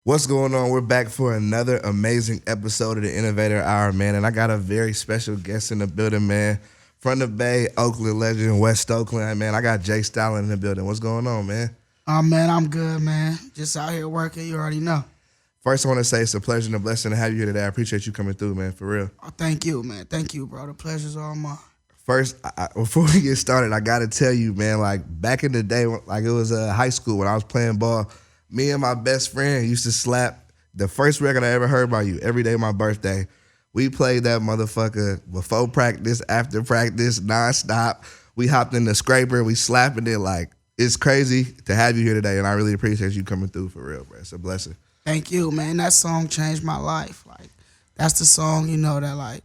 What's going on? We're back for another amazing episode of the Innovator Hour, man. And I got a very special guest in the building, man. From the Bay, Oakland legend, West Oakland, man. I got Jay Stalin in the building. What's going on, man? Oh, man, I'm good, man. Just out here working. You already know. First, I want to say it's a pleasure and a blessing to have you here today. I appreciate you coming through, man, for real. Oh, thank you, man. Thank you, bro. The pleasure's all mine. First, before we get started, I got to tell you, man, like back in the day, like it was high school when I was playing ball, me and my best friend used to slap the first record I ever heard by you every day my birthday. We played that motherfucker before practice, after practice, nonstop. We hopped in the scraper, we slapping it like it's crazy to have you here today, and I really appreciate you coming through for real, bro. It's a blessing. Thank you, man. That song changed my life. Like, that's the song, that like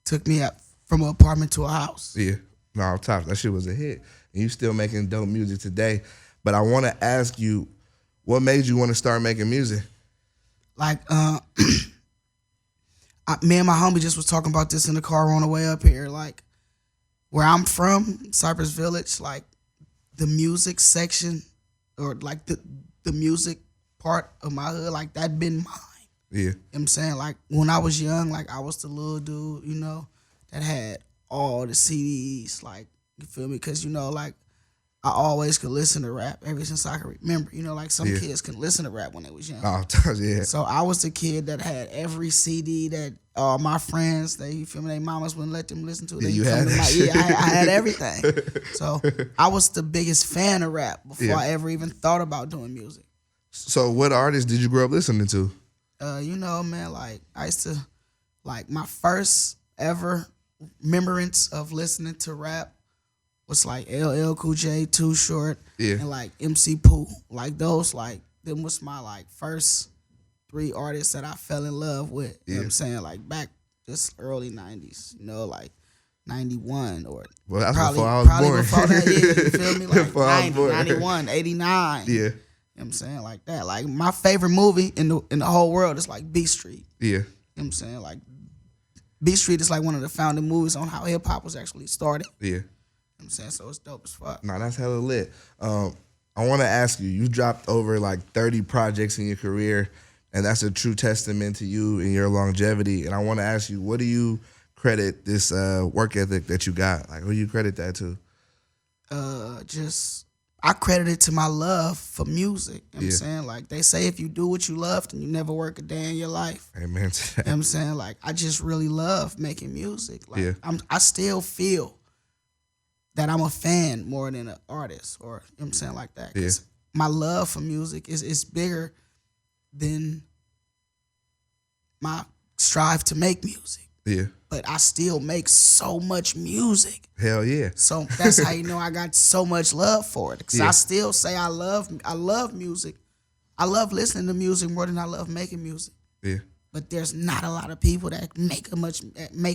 took me up from an apartment to a house. Yeah, no, top. That shit was a hit, and you still making dope music today. But I want to ask you, what made you want to start making music? Like, me and my homie just was talking about this in the car on the way up here. Like, where I'm from, Cypress Village, like the music section or like the music part of my hood, like that been mine. Yeah. You know what I'm saying? Like when I was young, like I was the little dude, that had all the CDs, like, you feel me? Because, like I always could listen to rap ever since I could remember. Like some kids can listen to rap when they was young. Oh, yeah. So I was the kid that had every CD that all my friends, you feel me, their mamas wouldn't let them listen to. Yeah, you had that shit. I had everything. So I was the biggest fan of rap before I ever even thought about doing music. So what artists did you grow up listening to? Man, like I used to, like my first ever remembrance of listening to rap was like LL Cool J, Too Short, and like MC Pooh. Like those, like them was my like first three artists that I fell in love with. You know what I'm saying? Like back just early 90s, like 91 or well, that's probably, before I was probably born. before that, you feel me? Like Before I was 90, born. 91, 89. Yeah. You know what I'm saying? Like that. Like my favorite movie in the whole world is like Beat Street. Yeah. You know what I'm saying? Like Beat Street is like one of the founding movies on how hip hop was actually started. Yeah. You know what I'm saying? So it's dope as fuck. No, that's hella lit. I want to ask you, you dropped over like 30 projects in your career, and that's a true testament to you and your longevity. And I want to ask you, what do you credit this work ethic that you got? Like, who do you credit that to? I credit it to my love for music. You know what I'm Yeah. saying? Like they say if you do what you love, then you never work a day in your life. Amen to that. You know what I'm saying? Like I just really love making music. Like Yeah. I still feel that I'm a fan more than an artist, or you know what I'm saying, like that. 'Cause my love for music is bigger than my strive to make music. Yeah. But I still make so much music. Hell yeah. So that's how you know I got so much love for it. Because Yeah. I still say I love music. I love listening to music more than I love making music. Yeah. But there's not a lot of people that make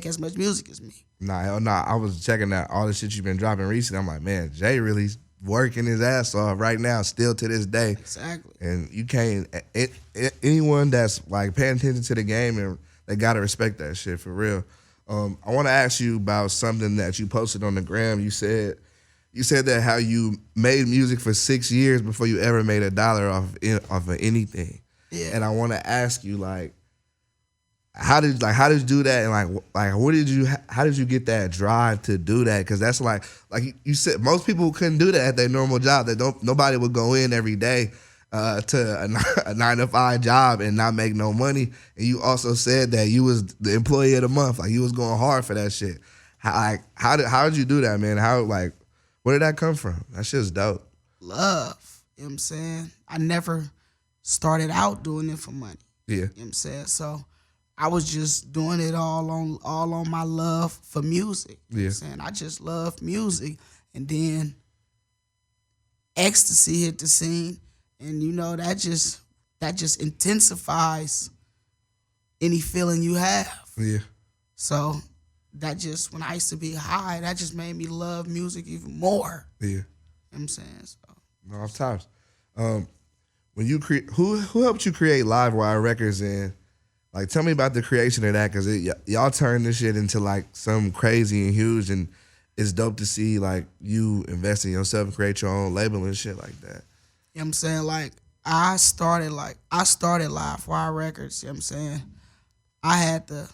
as much music as me. Nah, hell nah. I was checking out all the shit you've been dropping recently. I'm like, man, Jay really working his ass off right now, still to this day. Exactly. And you can't, anyone that's like paying attention to the game, and they gotta respect that shit for real. I want to ask you about something that you posted on the gram. You said that how you made music for 6 years before you ever made $1 off of anything. Yeah. And I want to ask you, like, how did you do that, and how did you get that drive to do that? Because that's like you said, most people couldn't do that at their normal job. Nobody would go in every day to a 9-to-5 job and not make no money. And you also said that you was the employee of the month, like you was going hard for that shit. How did you do that, man? Where did that come from? That shit's dope. Love. You know what I'm saying? I never started out doing it for money. Yeah. You know what I'm saying? So I was just doing it all on my love for music. You know what I'm saying? I just love music. And then ecstasy hit the scene, and that just intensifies any feeling you have. Yeah. So that just, when I used to be high, that just made me love music even more. Yeah. You know what I'm saying? So No, off tops. When you who helped you create Livewire Records, and like tell me about the creation of that, because y'all turned this shit into like something crazy and huge, and it's dope to see like you invest in yourself and create your own label and shit like that. You know what I'm saying? Like I started Livewire Records, you know what I'm saying? I had the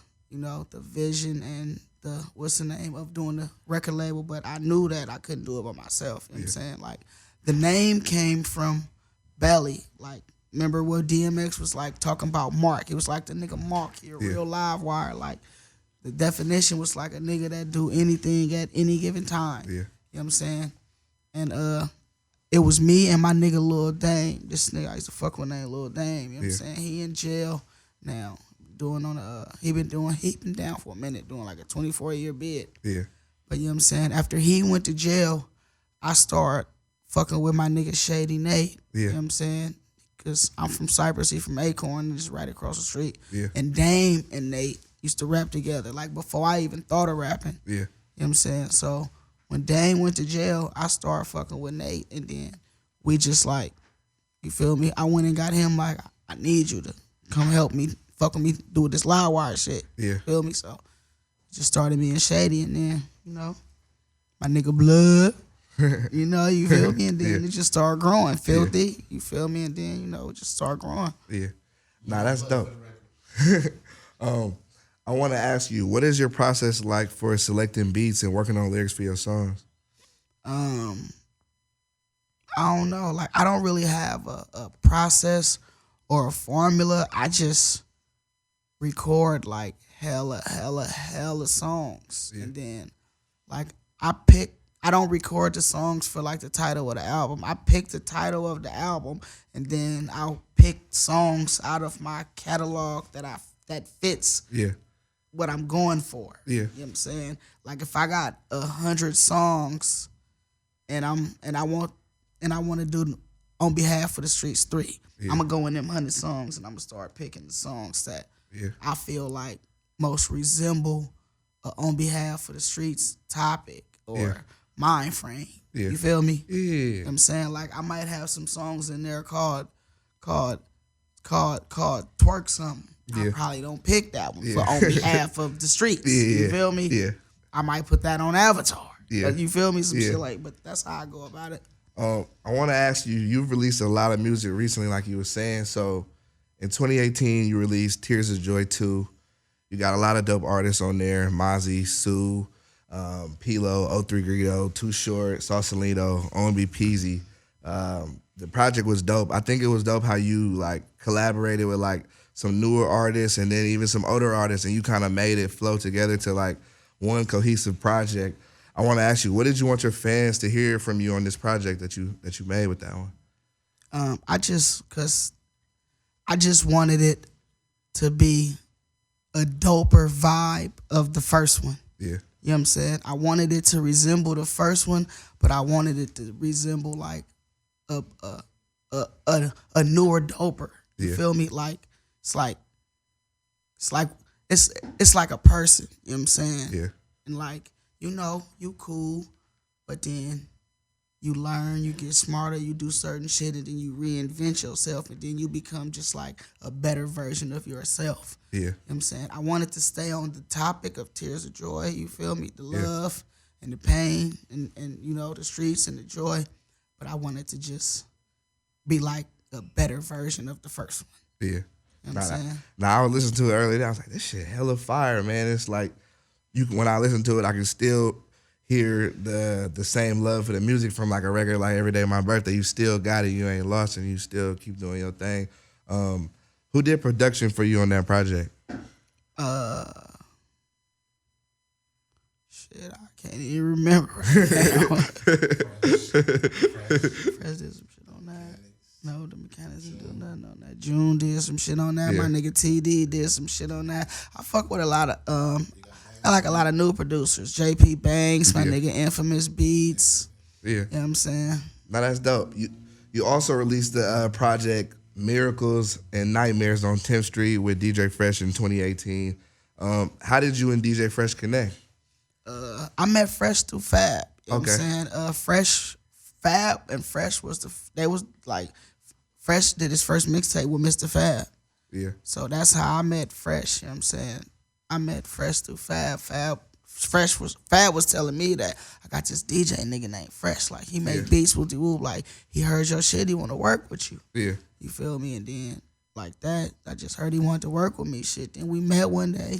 vision and the what's the name of doing the record label, but I knew that I couldn't do it by myself. You know what I'm saying? Like the name came from Belly. Like remember what DMX was like talking about Mark? It was like the nigga Mark, he a real live wire. Like the definition was like a nigga that do anything at any given time. Yeah. You know what I'm saying? And it was me and my nigga Lil Dame. This nigga I used to fuck with named Lil Dame. You know what I'm saying? He in jail now. Doing on he been down for a minute doing like a 24-year bid. Yeah. But you know what I'm saying? After he went to jail, I started fucking with my nigga Shady Nate. Yeah. You know what I'm saying? Because I'm from Cypress, he from Acorn, just right across the street. Yeah. And Dame and Nate used to rap together, like before I even thought of rapping. Yeah. You know what I'm saying? So when Dame went to jail, I started fucking with Nate, and then we just like, you feel me? I went and got him like, I need you to come help me, fuck with me, do this live wire shit. Yeah. Feel me? So just started being shady, and then, you know, my nigga Blood, you know, you feel me? And then it just started growing. Filthy, you feel me? And then, you know, it just started growing. Yeah. Nah, that's dope. I want to ask you, what is your process like for selecting beats and working on lyrics for your songs? I don't know. Like, I don't really have a process or a formula. I just record like hella songs. Yeah. And then like I don't record the songs for like the title of the album. I pick the title of the album, and then I'll pick songs out of my catalog that fits what I'm going for. Yeah. You know what I'm saying? Like if I got 100 songs and I want to do On Behalf of the Streets 3. I'm gonna go in them 100 songs and I'm gonna start picking the songs that I feel like most resemble On Behalf of the Streets topic or mind frame. You feel me? Yeah. You know what I'm saying? Like I might have some songs in there called Twerk Something. I probably don't pick that one for On Behalf of the Streets. You feel me? Yeah. I might put that on Avatar. Yeah. Like, you feel me? Some shit like, but that's how I go about it. I want to ask you, you've released a lot of music recently, like you were saying. So in 2018, you released Tears of Joy 2. You got a lot of dope artists on there. Mozzie, Sue, Pilo, O3 Greedo, Too Short, Sausalito, OMB Peasy. The project was dope. I think it was dope how you like collaborated with like some newer artists and then even some older artists, and you kind of made it flow together to like one cohesive project. I want to ask you, what did you want your fans to hear from you on this project that you made with that one? I just wanted it to be a doper vibe of the first one. Yeah. You know what I'm saying? I wanted it to resemble the first one, but I wanted it to resemble like a newer doper. You feel me? Like it's like a person. You know what I'm saying? Yeah. And like, you know, you cool, but then you learn, you get smarter, you do certain shit, and then you reinvent yourself, and then you become just like a better version of yourself. Yeah. You know what I'm saying? I wanted to stay on the topic of Tears of Joy, you feel me? The love and the pain and you know, the streets and the joy, but I wanted to just be like a better version of the first one. Yeah. You know what I'm saying? Now I was listening to it earlier. I was like, this shit hella fire, man. It's like when I listen to it, I can still hear the same love for the music from like a record like Every Day My Birthday. You still got it. You ain't lost, and you still keep doing your thing. Who did production for you on that project? Shit, I can't even remember right now. Fresh did some shit on that. No, the mechanics didn't do nothing on that. June did some shit on that. My nigga TD did some shit on that. I fuck with a lot of I like a lot of new producers. JP Banks, my nigga Infamous Beats. Yeah. You know what I'm saying? Now that's dope. You also released the project Miracles and Nightmares on 10th Street with DJ Fresh in 2018. How did you and DJ Fresh connect? I met Fresh through Fab. You know what I'm saying? Fab and Fresh Fresh did his first mixtape with Mr. Fab. Yeah. So that's how I met Fresh, you know what I'm saying? I met Fresh through Fab. Fab was telling me that I got this DJ nigga named Fresh. Like, he made beats with the whoop. Like, he heard your shit, he want to work with you. Yeah. You feel me? And then, like that, I just heard he wanted to work with me. Shit. Then we met one day,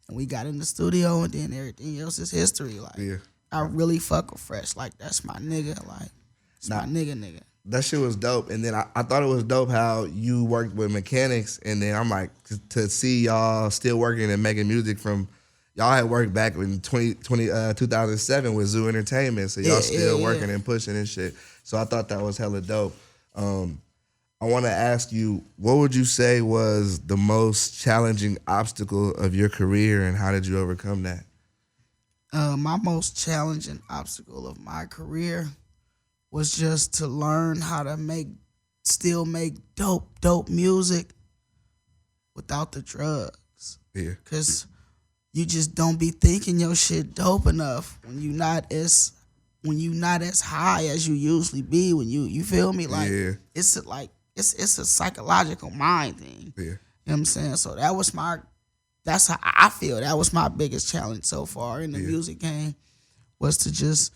and we got in the studio, and then everything else is history. Like, I really fuck with Fresh. Like, that's my nigga. Like, it's my nigga. That shit was dope. And then I thought it was dope how you worked with mechanics, and then I'm like, to see y'all still working and making music from, y'all had worked back in 2007 with Zoo Entertainment, so y'all still working and pushing and shit. So I thought that was hella dope. I want to ask you, what would you say was the most challenging obstacle of your career, and how did you overcome that? My most challenging obstacle of my career was just to learn how to still make dope music without the drugs. Yeah. Cause you just don't be thinking your shit dope enough when you not as high as you usually be. When you feel me? Like, it's a psychological mind thing. Yeah. You know what I'm saying? So that's how I feel. That was my biggest challenge so far in the music game, was to just,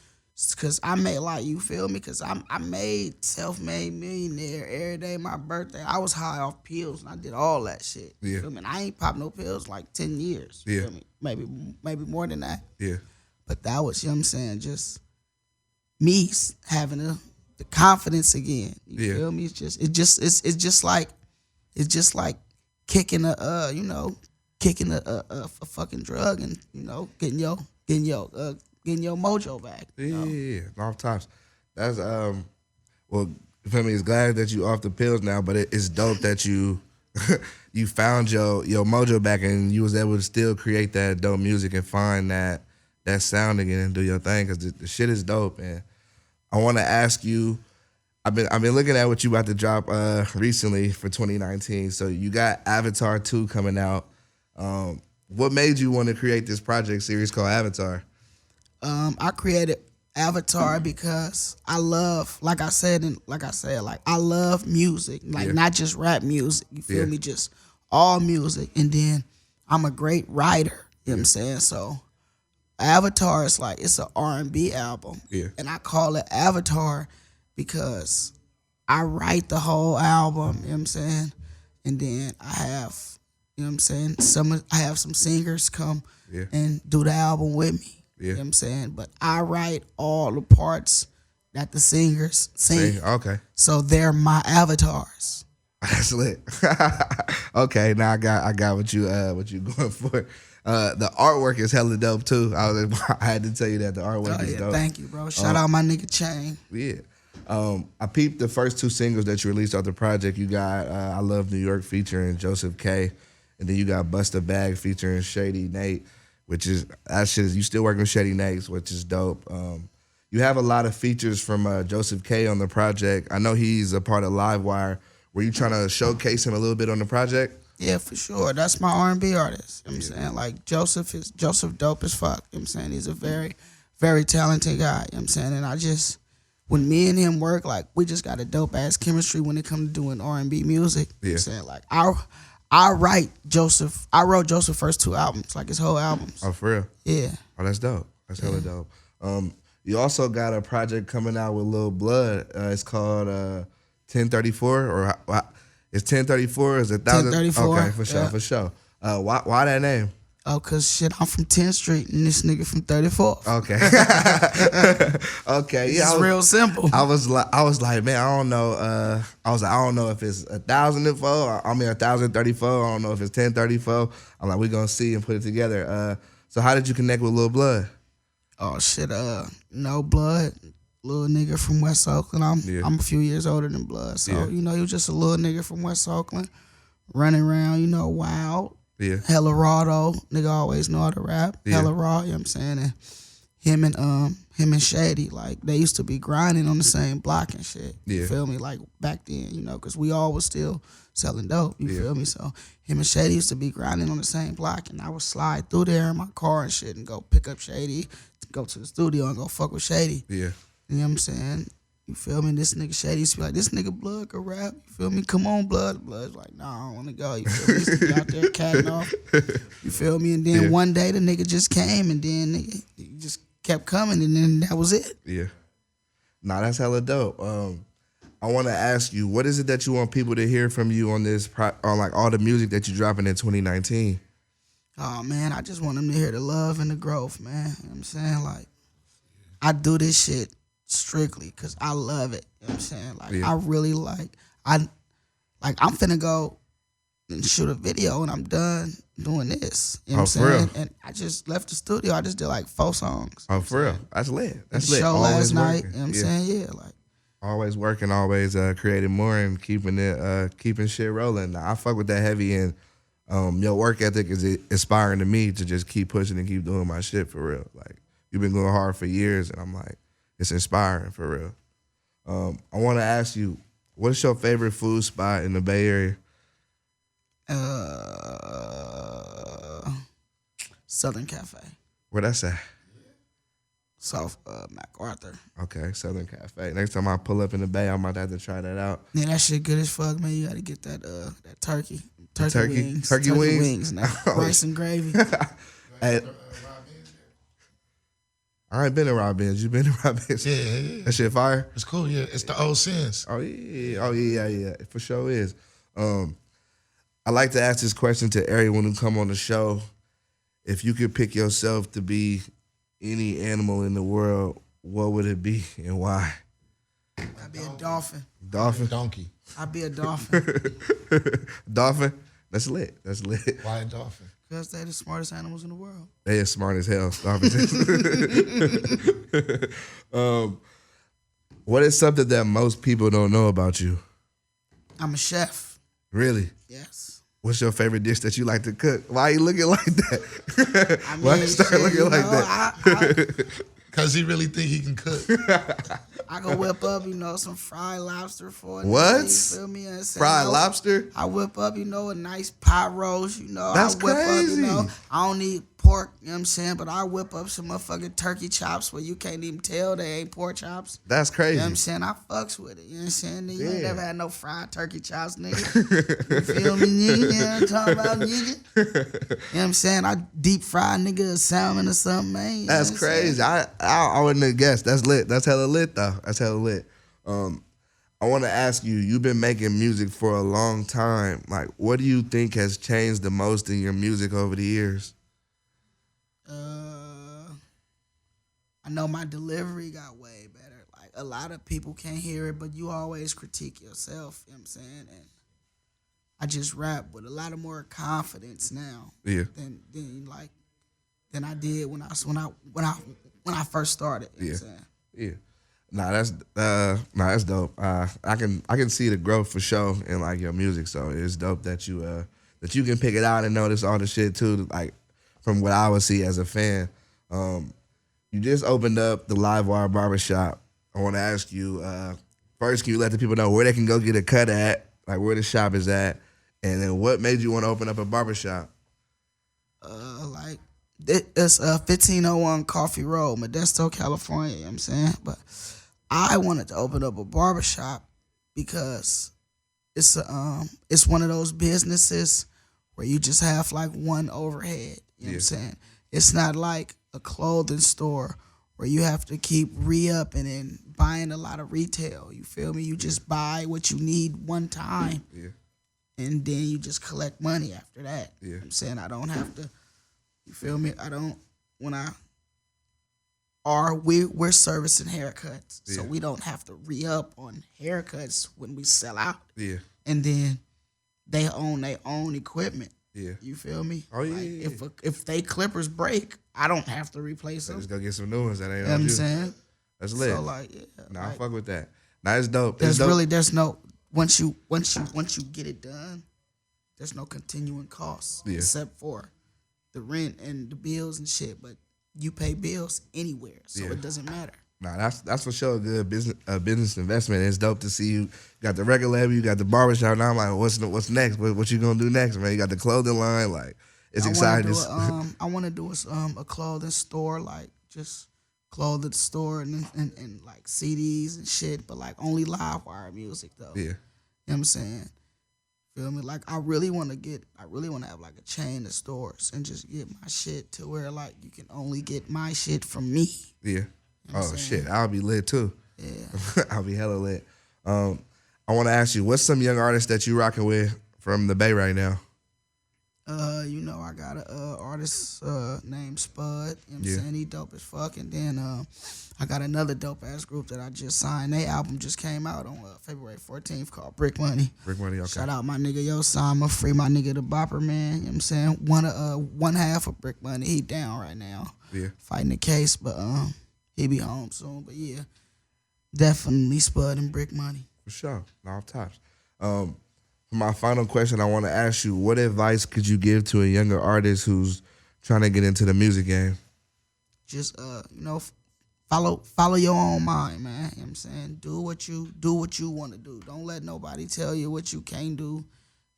cause I made, like, you feel me? Cause I made Self-Made Millionaire every day my birthday. I was high off pills and I did all that shit. Yeah. You feel me? And I ain't popped no pills like 10 years. You feel me? Maybe more than that. Yeah. But that was, you know what I'm saying, just me having the confidence again. You feel me? It's just like kicking a fucking drug and, you know, getting your mojo back. Yeah, off tops. That's well, for me, it's glad that you off the pills now, but it's dope that you you found your mojo back and you was able to still create that dope music and find that sound again and do your thing, because the shit is dope. And I want to ask you, I've been looking at what you about to drop recently for 2019. So you got Avatar 2 coming out. What made you want to create this project series called Avatar? I created Avatar because I love, like I said, I love music, like not just rap music. You feel me? Just all music. And then I'm a great writer. You know what I'm saying? So Avatar is like, it's an R&B album. Yeah. And I call it Avatar because I write the whole album, you know what I'm saying? And then I have, you know what I'm saying, I have some singers come and do the album with me. Yeah. You know what I'm saying? But I write all the parts that the singers sing. Okay. So they're my avatars. That's lit. Okay, now I got what you going for. The artwork is hella dope too. I had to tell you that the artwork is dope. Thank you, bro. Shout out my nigga Chain. Yeah. I peeped the first 2 singles that you released off the project. You got I Love New York featuring Joseph K, and then you got Bust a Bag featuring Shady Nate, which is, that shit is, you still working with Shady Nate, which is dope. You have a lot of features from Joseph K on the project. I know he's a part of Livewire. Were you trying to showcase him a little bit on the project? Yeah, for sure. That's my R&B artist. You know what I'm saying? Like, Joseph dope as fuck. You know what I'm saying? He's a very, very talented guy. You know what I'm saying? And when me and him work, like, we just got a dope ass chemistry when it comes to doing R&B music. You know what I'm saying? Like, I wrote Joseph first 2 albums, like his whole albums. Oh, for real? Yeah. Oh, that's dope. That's hella dope. You also got a project coming out with Lil Blood. It's called 1034, or it's 1034? Is it 1,000? 1034. Okay, for sure. Why that name? Oh, cause shit, I'm from 10th Street and this nigga from 34th. Okay. Okay. Yeah, it's real simple. I was like, man, I don't know. I don't know if it's 1,004. 1,034. I don't know if it's 1034. I'm like, we're gonna see and put it together. So how did you connect with Lil Blood? Oh shit, no Blood, little nigga from West Oakland. I'm a few years older than Blood, so you know, he was just a little nigga from West Oakland, running around, you know, wild. Yeah. Hella raw though. Nigga always know how to rap. Hella raw, you know what I'm saying? And him and Shady, like, they used to be grinding on the same block and shit. You feel me? Like, back then, you know, because we all was still selling dope. You feel me? So him and Shady used to be grinding on the same block, and I would slide through there in my car and shit and go pick up Shady, go to the studio and go fuck with Shady. Yeah. You know what I'm saying? You feel me? This nigga Shady used to be like, this nigga Blood can rap. You feel me? Come on, Blood. Blood's like, nah, I don't want to go. You feel me? He used to be out there catting off. You feel me? And then one day the nigga just came and then nigga, he just kept coming and then that was it. Yeah. Nah, that's hella dope. I want to ask you, what is it that you want people to hear from you on this, on like all the music that you dropping in 2019? Oh, man, I just want them to hear the love and the growth, man. You know what I'm saying? Like, I do this shit strictly because I love it. You know what I'm saying? Like, I really I'm finna go and shoot a video and I'm done doing this. You know what I'm saying? Real? And I just left the studio. I just did like 4 songs. Oh, for real? That's lit. That's lit. Show always last night. You know what I'm saying? Yeah, like. Always working, always creating more and keeping shit rolling. Now, I fuck with that heavy, and your work ethic is inspiring to me to just keep pushing and keep doing my shit for real. Like, you've been going hard for years, and I'm like, it's inspiring for real. I want to ask you, what's your favorite food spot in the Bay Area? Southern Cafe. Where that's at? South MacArthur. Okay, Southern Cafe. Next time I pull up in the Bay, I might have to try that out. Yeah, that shit good as fuck, man. You got to get that turkey. Turkey wings. Turkey wings? Now. Rice and gravy. Hey, I ain't been to Robin's. You been to Robin's? Yeah. That shit fire? It's cool, yeah. It's the old sins. Oh, yeah. It for sure is. I like to ask this question to everyone who come on the show. If you could pick yourself to be any animal in the world, what would it be and why? I'd be a dolphin. Dolphin? Donkey. I'd be a dolphin. Dolphin? That's lit. Why a dolphin? Because they're the smartest animals in the world. They are smart as hell. What is something that most people don't know about you? I'm a chef. Really? Yes. What's your favorite dish that you like to cook? Why are you looking like that? I mean, Why you start looking like that? Because he really think he can cook. I can whip up, some fried lobster for it. What? You feel me? Fried lobster? I whip up, a nice pot roast, That's I whip crazy. up, I don't need pork, you know what I'm saying? But I whip up some motherfucking turkey chops where you can't even tell they ain't pork chops. That's crazy. You know what I'm saying? I fucks with it, you know what I'm saying? You ain't never had no fried turkey chops, nigga. You feel me, nigga? You know what I'm talking about, nigga? You know what I'm saying? I deep fry nigga a salmon or something, man. That's crazy. I wouldn't have guessed. That's lit. That's hella lit, though. That's hella lit. I want to ask you, you've been making music for a long time. Like, what do you think has changed the most in your music over the years? I know my delivery got way better. Like, a lot of people can't hear it, but you always critique yourself, you know what I'm saying? And I just rap with a lot of more confidence now. Yeah. Than I did when I first started. You know what I'm saying? Yeah. That's dope. I can see the growth for sure in like your music. So it's dope that you can pick it out and notice all the shit too. Like from what I would see as a fan. You just opened up the Livewire barbershop. I want to ask you first, can you let the people know where they can go get a cut at, like where the shop is at, and then what made you want to open up a barbershop? It's 1501 Coffee Road, Modesto, California, you know what I'm saying? But I wanted to open up a barbershop because it's one of those businesses where you just have like one overhead, you know what I'm saying? It's not like a clothing store where you have to keep re-upping and buying a lot of retail, you feel me? You just buy what you need one time, and then you just collect money after that. You know what I'm saying? I don't have to. You feel me? We're servicing haircuts, so we don't have to re-up on haircuts when we sell out. Yeah. And then they own their own equipment. Yeah. You feel me? Oh yeah. If they clippers break, I don't have to replace them. Just go get some new ones that ain't. You know what I'm saying? That's lit. So I fuck with that. It's dope. There's no once you get it done, there's no continuing costs except for the rent and the bills and shit, but you pay bills anywhere, so it doesn't matter. That's for sure a good business investment. It's dope to see you got the record label, you got the barbershop. Now I'm like, what's next? What you gonna do next, man? You got the clothing line, like it's exciting. I want to do a clothing store, like just clothes at the store and like CDs and shit, but like only Livewire music though. Yeah. You know what I'm saying? Feel me? Like I really want to have like a chain of stores and just get my shit to where like you can only get my shit from me. Yeah. You know Oh shit, I'll be lit too. Yeah. I'll be hella lit. I want to ask you, what's some young artists that you rocking with from the Bay right now? You know, I got a artist named Spud. You know what I'm Yeah. saying? He dope as fuck. And then I got another dope ass group that I just signed. Their album just came out on February 14th called Brick Money. Brick Money, okay. Shout out my nigga Yo Sama, free my nigga the Bopper, man. You know what I'm saying? One half of Brick Money. He down right now. Yeah. Fighting the case, but he be home soon. But yeah, definitely Spud and Brick Money. For sure. Off tops. For my final question, I want to ask you, what advice could you give to a younger artist who's trying to get into the music game? Just you know, follow your own mind, man. You know what I'm saying? Do what you want to do. Don't let nobody tell you what you can't do. You know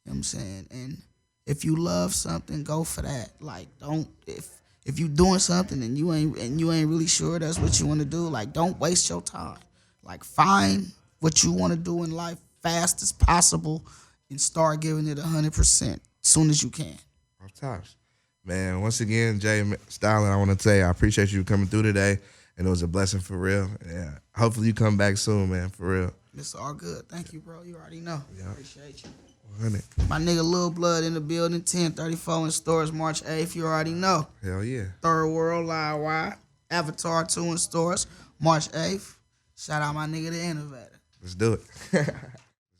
what I'm saying? And if you love something, go for that. Like don't if you doing something and you ain't really sure that's what you want to do, like don't waste your time. Like find what you want to do in life fast as possible and start giving it 100% soon as you can. Off tops. Man, once again, Jay Stalin, I want to say I appreciate you coming through today, and it was a blessing for real. Yeah, hopefully you come back soon, man, for real. It's all good. Thank you, bro. You already know. Yeah. Appreciate you. 100. My nigga Lil Blood in the building, 1034 in stores, March 8th. You already know. Hell yeah. Third World, Livewire, Avatar 2 in stores, March 8th. Shout out my nigga, The Innovator. Let's do it.